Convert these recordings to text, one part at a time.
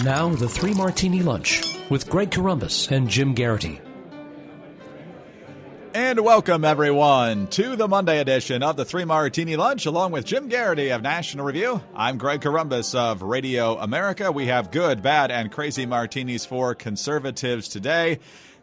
Now, the Three Martini Lunch with Greg Corombos and Jim Geraghty. And welcome, everyone, to the Monday edition of the Three Martini Lunch, along with Jim Geraghty of National Review. I'm Greg Corombos of Radio America. We have good, bad, and crazy martinis for conservatives today.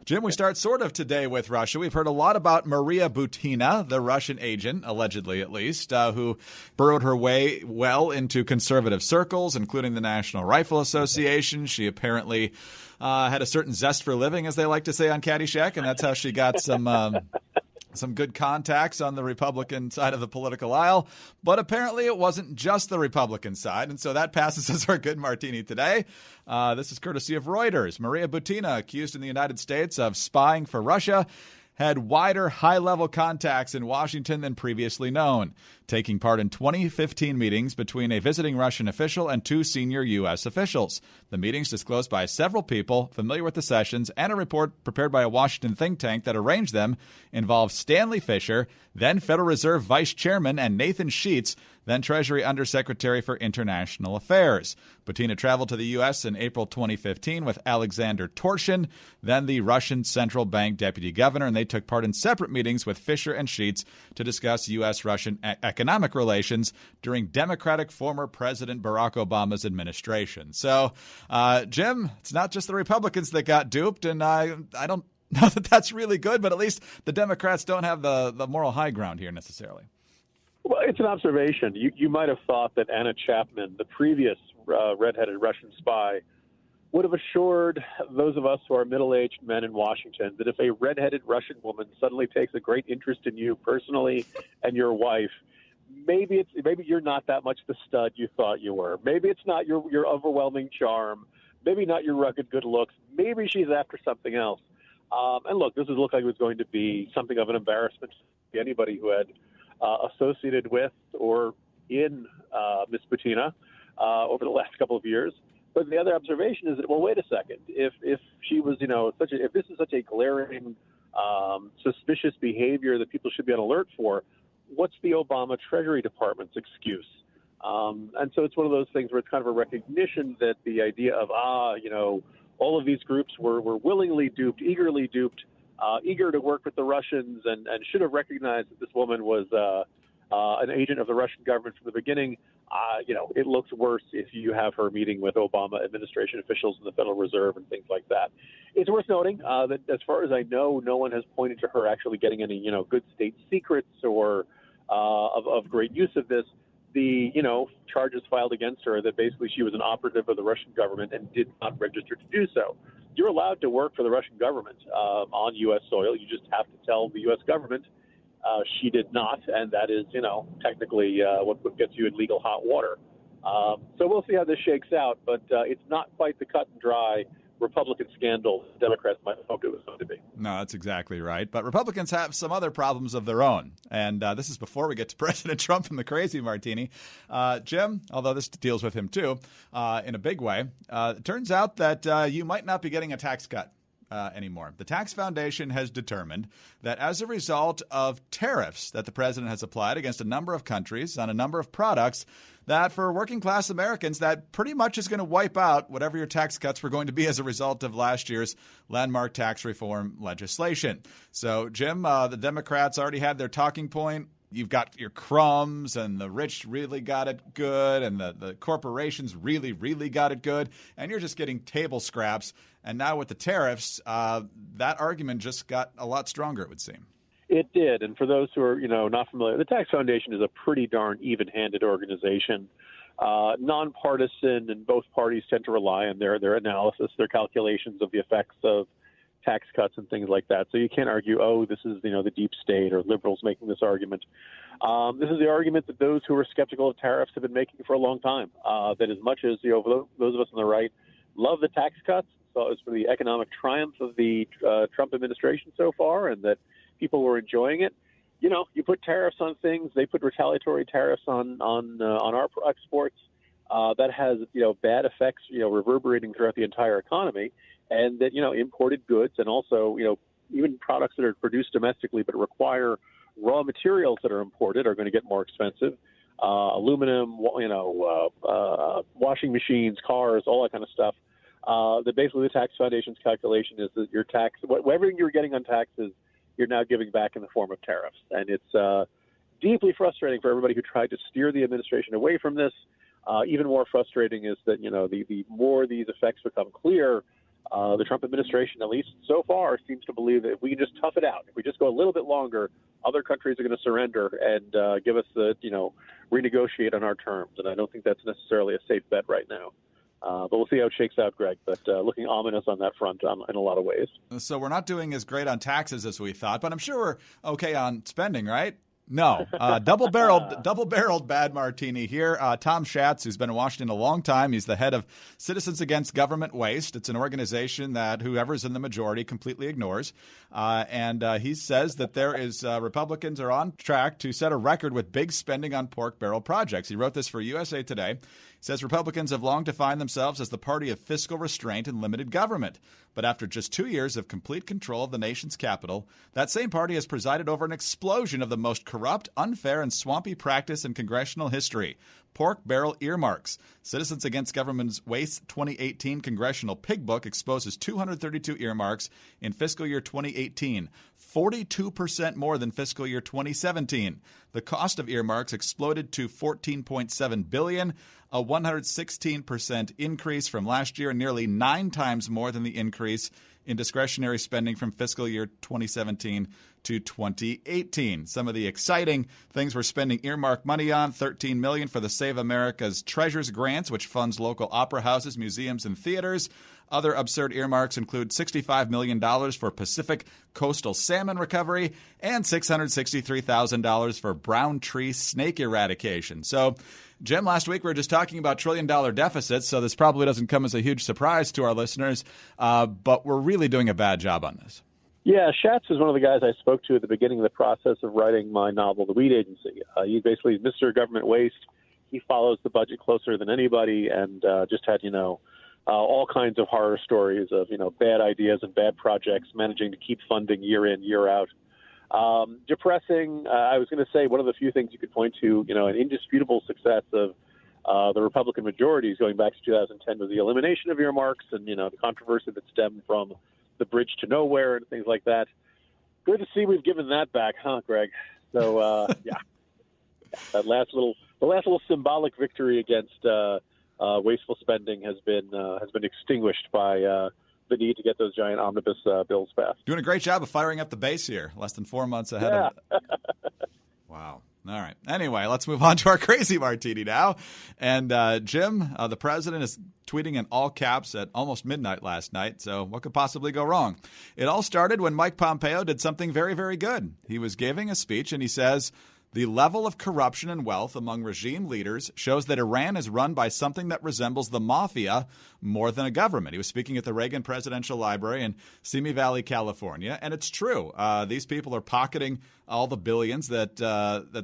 Jim, we start sort of today with Russia. We've heard a lot about Maria Butina, the Russian agent, allegedly at least, who burrowed her way well into conservative circles, including the National Rifle Association. She apparently had a certain zest for living, as they like to say on Caddyshack, and that's how she got some good contacts on the Republican side of the political aisle. But apparently it wasn't just the Republican side, and so that passes as our good martini today. This is courtesy of Reuters. Maria Butina, accused in the United States of spying for Russia, had wider high-level contacts in Washington than previously known, taking part in 2015 meetings between a visiting Russian official and two senior U.S. officials. The meetings, disclosed by several people familiar with the sessions, and a report prepared by a Washington think tank that arranged them, involved Stanley Fischer, then Federal Reserve Vice Chairman, and Nathan Sheets, then Treasury Undersecretary for International Affairs. Butina traveled to the U.S. in April 2015 with Alexander Torshin, then the Russian Central Bank Deputy Governor, and they took part in separate meetings with Fischer and Sheets to discuss U.S.-Russian economic relations during Democratic former President Barack Obama's administration. So, Jim, it's not just the Republicans that got duped, and I don't know that that's really good, but at least the Democrats don't have the moral high ground here necessarily. Well, it's an observation. You might have thought that Anna Chapman, the previous redheaded Russian spy, would have assured those of us who are middle-aged men in Washington that if a redheaded Russian woman suddenly takes a great interest in you personally and your wife, maybe you're not that much the stud you thought you were. Maybe it's not your overwhelming charm. Maybe not your rugged good looks. Maybe she's after something else. And look, this looked like it was going to be something of an embarrassment to anybody who had associated with or in Ms. Butina over the last couple of years. But the other observation is that, well, wait a second. If she was, if this is such a glaring, suspicious behavior that people should be on alert for, what's the Obama Treasury Department's excuse? And so it's one of those things where it's kind of a recognition that the idea of, all of these groups were willingly duped, eagerly duped, eager to work with the Russians and should have recognized that this woman was an agent of the Russian government from the beginning. It looks worse if you have her meeting with Obama administration officials in the Federal Reserve and things like that. It's worth noting that as far as I know, no one has pointed to her actually getting any, good state secrets or of great use of this. The, charges filed against her that basically she was an operative of the Russian government and did not register to do so. You're allowed to work for the Russian government on U.S. soil. You just have to tell the U.S. government she did not, and that is, technically what gets you in legal hot water. So we'll see how this shakes out, but it's not quite the cut and dry Republican scandal Democrats might have hoped it was going to be. No, that's exactly right. But Republicans have some other problems of their own. And this is before we get to President Trump and the crazy martini. Jim, although this deals with him too in a big way, it turns out that you might not be getting a tax cut anymore. The Tax Foundation has determined that as a result of tariffs that the president has applied against a number of countries on a number of products, that for working class Americans, that pretty much is going to wipe out whatever your tax cuts were going to be as a result of last year's landmark tax reform legislation. So, Jim, the Democrats already had their talking point. You've got your crumbs, and the rich really got it good, and the corporations really, really got it good, and you're just getting table scraps. And now with the tariffs, that argument just got a lot stronger, it would seem. It did. And for those who are, not familiar, the Tax Foundation is a pretty darn even-handed organization, nonpartisan, and both parties tend to rely on their analysis, their calculations of the effects of tax cuts and things like that. So you can't argue, this is, the deep state or liberals making this argument. This is the argument that those who are skeptical of tariffs have been making for a long time, that as much as, those of us on the right love the tax cuts, so it was for the economic triumph of the Trump administration so far, and that people were enjoying it. You put tariffs on things. They put retaliatory tariffs on our exports. That has bad effects reverberating throughout the entire economy, and that imported goods and also even products that are produced domestically but require raw materials that are imported are going to get more expensive. Aluminum, washing machines, cars, all that kind of stuff. that basically the tax foundation's calculation is that your tax, whatever you're getting on taxes, you're now giving back in the form of tariffs. And it's deeply frustrating for everybody who tried to steer the administration away from this. Even more frustrating is that, the more these effects become clear, the Trump administration, at least so far, seems to believe that if we can just tough it out, if we just go a little bit longer, other countries are going to surrender and give us the, renegotiate on our terms. And I don't think that's necessarily a safe bet right now. But we'll see how it shakes out, Greg. But looking ominous on that front in a lot of ways. So we're not doing as great on taxes as we thought, but I'm sure we're okay on spending, right? No. Double-barreled bad martini here. Tom Schatz, who's been in Washington a long time. He's the head of Citizens Against Government Waste. It's an organization that whoever's in the majority completely ignores. And he says that there is Republicans are on track to set a record with big spending on pork barrel projects. He wrote this for USA Today. He says Republicans have long defined themselves as the party of fiscal restraint and limited government. But after just 2 years of complete control of the nation's capital, that same party has presided over an explosion of the most corrupt, unfair, and swampy practice in congressional history: pork barrel earmarks. Citizens Against Government Waste 2018 Congressional Pig Book exposes 232 earmarks in fiscal year 2018, 42% more than fiscal year 2017. The cost of earmarks exploded to $14.7 billion, a 116% increase from last year, and nearly 9 times more than the increase in discretionary spending from fiscal year 2017 to 2018. Some of the exciting things we're spending earmark money on: $13 million for the Save America's Treasures grants, which funds local opera houses, museums, and theaters. Other absurd earmarks include $65 million for Pacific coastal salmon recovery and $663,000 for brown tree snake eradication. So, Jim, last week we were just talking about trillion-dollar deficits, so this probably doesn't come as a huge surprise to our listeners, but we're really doing a bad job on this. Yeah, Schatz is one of the guys I spoke to at the beginning of the process of writing my novel, The Weed Agency. He's basically Mr. Government Waste. He follows the budget closer than anybody and just had, all kinds of horror stories of, bad ideas and bad projects, managing to keep funding year in, year out. Depressing. I was going to say one of the few things you could point to, an indisputable success of the Republican majorities going back to 2010 was the elimination of earmarks and, the controversy that stemmed from the bridge to nowhere and things like that. Good to see we've given that back, huh, Greg? So, yeah, the last little symbolic victory against wasteful spending has been extinguished by the need to get those giant omnibus bills passed. Doing a great job of firing up the base here, less than 4 months ahead of it. Wow. All right. Anyway, let's move on to our crazy martini now. And Jim, the president is tweeting in all caps at almost midnight last night. So what could possibly go wrong? It all started when Mike Pompeo did something very, very good. He was giving a speech and he says, "The level of corruption and wealth among regime leaders shows that Iran is run by something that resembles the mafia more than a government." He was speaking at the Reagan Presidential Library in Simi Valley, California, and it's true. These people are pocketing all the billions that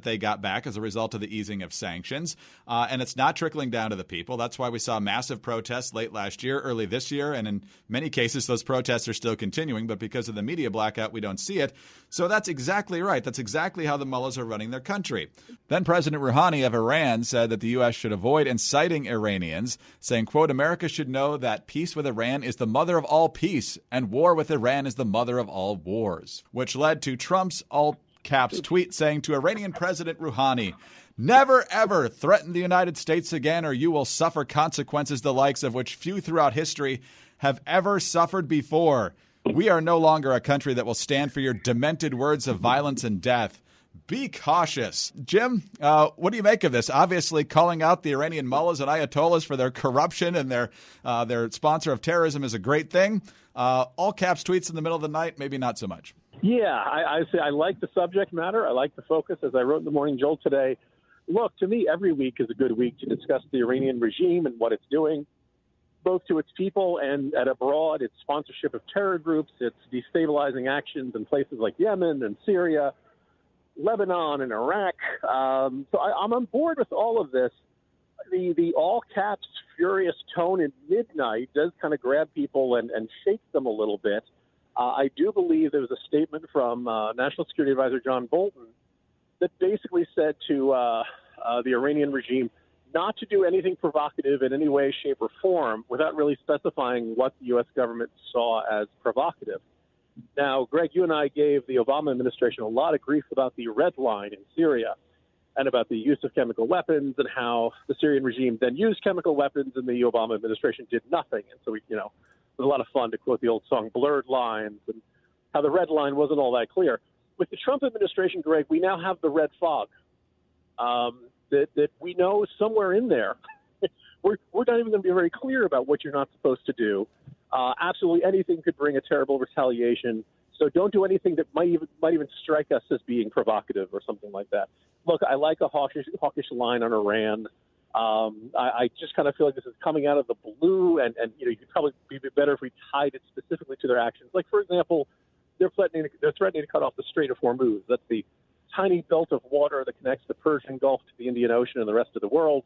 they got back as a result of the easing of sanctions, and it's not trickling down to the people. That's why we saw massive protests late last year, early this year, and in many cases those protests are still continuing, but because of the media blackout, we don't see it. So that's exactly right. That's exactly how the mullahs are running their country. Then President Rouhani of Iran said that the U.S. should avoid inciting Iranians, saying, quote, "America should know that peace with Iran is the mother of all peace, and war with Iran is the mother of all wars," which led to Trump's all-caps tweet saying to Iranian President Rouhani, "Never, ever threaten the United States again, or you will suffer consequences the likes of which few throughout history have ever suffered before. We are no longer a country that will stand for your demented words of violence and death. Be cautious." Jim, what do you make of this? Obviously, calling out the Iranian mullahs and ayatollahs for their corruption and their sponsor of terrorism is a great thing. All caps tweets in the middle of the night, maybe not so much. Yeah, I say I like the subject matter. I like the focus, as I wrote in the Morning Jolt today. Look, to me, every week is a good week to discuss the Iranian regime and what it's doing, both to its people and abroad, its sponsorship of terror groups, its destabilizing actions in places like Yemen and Syria, Lebanon and Iraq. So I'm on board with all of this. The all caps furious tone at midnight does kind of grab people and shake them a little bit. I do believe there was a statement from National Security Advisor John Bolton that basically said to the Iranian regime, not to do anything provocative in any way, shape, or form without really specifying what the U.S. government saw as provocative. Now, Greg, you and I gave the Obama administration a lot of grief about the red line in Syria and about the use of chemical weapons and how the Syrian regime then used chemical weapons and the Obama administration did nothing. And so, it was a lot of fun to quote the old song Blurred Lines and how the red line wasn't all that clear. With the Trump administration, Greg, we now have the red fog that we know somewhere in there. we're not even going to be very clear about what you're not supposed to do. Absolutely anything could bring a terrible retaliation. So don't do anything that might even strike us as being provocative or something like that. Look, I like a hawkish line on Iran. I just kind of feel like this is coming out of the blue, and you could probably be better if we tied it specifically to their actions. Like, for example, they're threatening to cut off the Strait of Hormuz. That's the tiny belt of water that connects the Persian Gulf to the Indian Ocean and the rest of the world.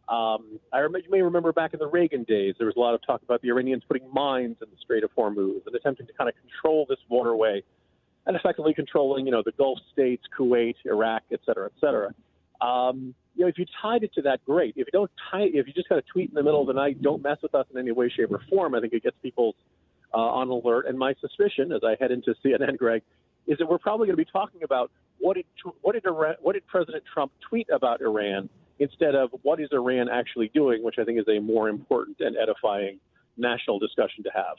You may remember back in the Reagan days, there was a lot of talk about the Iranians putting mines in the Strait of Hormuz and attempting to kind of control this waterway and effectively controlling, the Gulf states, Kuwait, Iraq, et cetera, et cetera. If you tied it to that, great. If you just kind of tweet in the middle of the night, don't mess with us in any way, shape, or form, I think it gets people on alert. And my suspicion, as I head into CNN, Greg, is that we're probably going to be talking about what did President Trump tweet about Iran instead of what is Iran actually doing, which I think is a more important and edifying national discussion to have.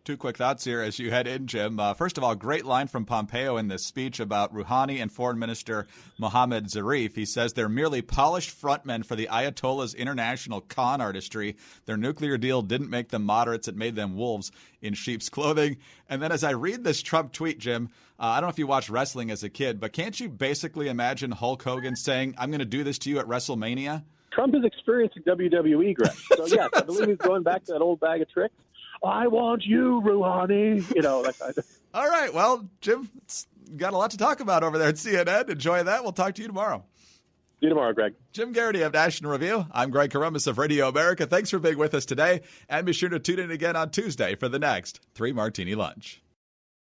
Two quick thoughts here as you head in, Jim. First of all, great line from Pompeo in this speech about Rouhani and Foreign Minister Mohammad Zarif. He says they're merely polished frontmen for the Ayatollah's international con artistry. Their nuclear deal didn't make them moderates. It made them wolves in sheep's clothing. And then as I read this Trump tweet, Jim, I don't know if you watched wrestling as a kid, but can't you basically imagine Hulk Hogan saying, I'm going to do this to you at WrestleMania? Trump is experiencing WWE, Greg. So, yes, I believe he's going back to that old bag of tricks. I want you, Rouhani. That kind of. All right. Well, Jim, got a lot to talk about over there at CNN. Enjoy that. We'll talk to you tomorrow. See you tomorrow, Greg. Jim Geraghty of National Review. I'm Greg Corombos of Radio America. Thanks for being with us today. And be sure to tune in again on Tuesday for the next 3 Martini Lunch.